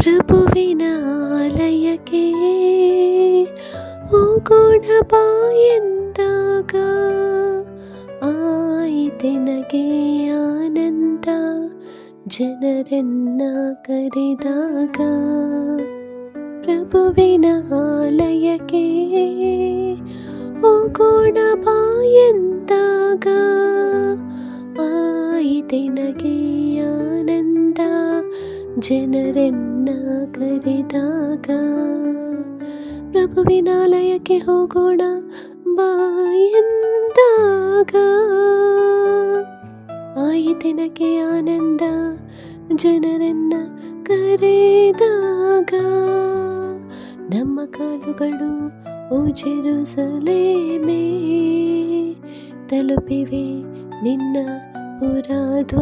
ಪ್ರಭುವಿನ ಆಲಯಕ್ಕೆ ಹೋಗೋಣ ಬಾ ಎಂದಾಗ ಆಯಿತೆನಗೆ ಆನಂದ ಜನರನ್ನ ಕರೆದಾಗ. ಪ್ರಭುವಿನ ಆಲಯಕ್ಕೆ ಹೋಗೋಣ ಬಾ ಎಂದಾಗ ಆಯಿತೆನಗೆ ಆನಂದ ಜನರನ್ನ ಕರೆದಾಗ. ಪ್ರಭುವಿನ ಆಲಯಕ್ಕೆ ಹೋಗೋಣ ಬಾ ಎಂದಾಗ ಆಯಿತೆನಗೆ ಆನಂದ ಜನರನ್ನ ಕರೆದಾಗ. ನಮ್ಮ ಕಾಲುಗಳು ಓ ಜೆರುಸಲೇಮೇ ತಲುಪಿವೆ ನಿನ್ನ ಪುರದ್ವಾರಗಳನ್ನೇ.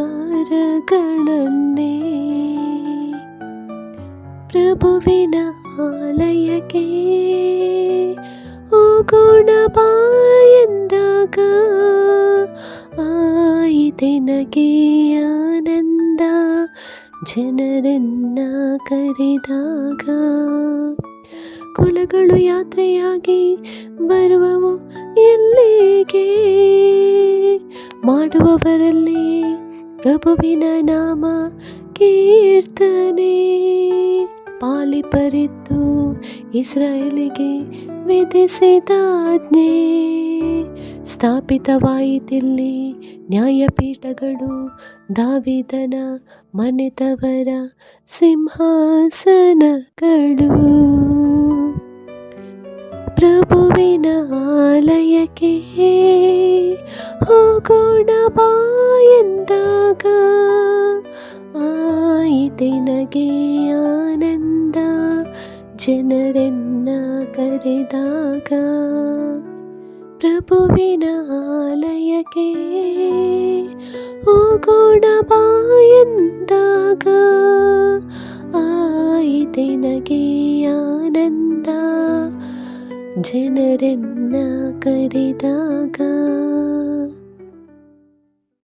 ಪ್ರಭುವಿನ ಆಲಯಕ್ಕೆ ಹೋಗೋಣ ಬಾ ಎಂದಾಗ ಆಯಿತೆನಗೆ ಆನಂದ ಜನರನ್ನ ಕರೆದಾಗ. ಕುಲಗಳು ಯಾತ್ರೆಯಾಗಿ ಬರುವವು ಎಲ್ಲಿಗೆ, ಮಾಡುವವರಲ್ಲಿ ಪ್ರಭುವಿನ ನಾಮ ಕೀರ್ತನೆ. ಪಾಲಿಪರಿದ್ದು ಇಸ್ರಾಯೇಲಿಗೆ ವಿಧಿಸಿದಾಜ್ಞೆ ಸ್ಥಾಪಿತವಾಯಿತಿಲ್ಲಿ ನ್ಯಾಯಪೀಠಗಳು, ದಾವೀದನ ಮನೆತವರ ಸಿಂಹಾಸನಗಳು. ಪ್ರಭುವಿನ ಆಲಯಕ್ಕೆ ಹೋಗೋಣ ಬಾ ಎಂದಾಗ ಆಯಿತೆನಗೆ ಆನಂದ ಜನರನ್ನ ಕರೆದಾಗ. ಪ್ರಭುವಿನ ಆಲಯಕ್ಕೆ ಹೋಗೋಣ ಬಾ ಎಂದಾಗ ಆಯಿತೆನಗೆ ಆನಂದ ಜನರನ್ನ ಕರೆದಾಗ.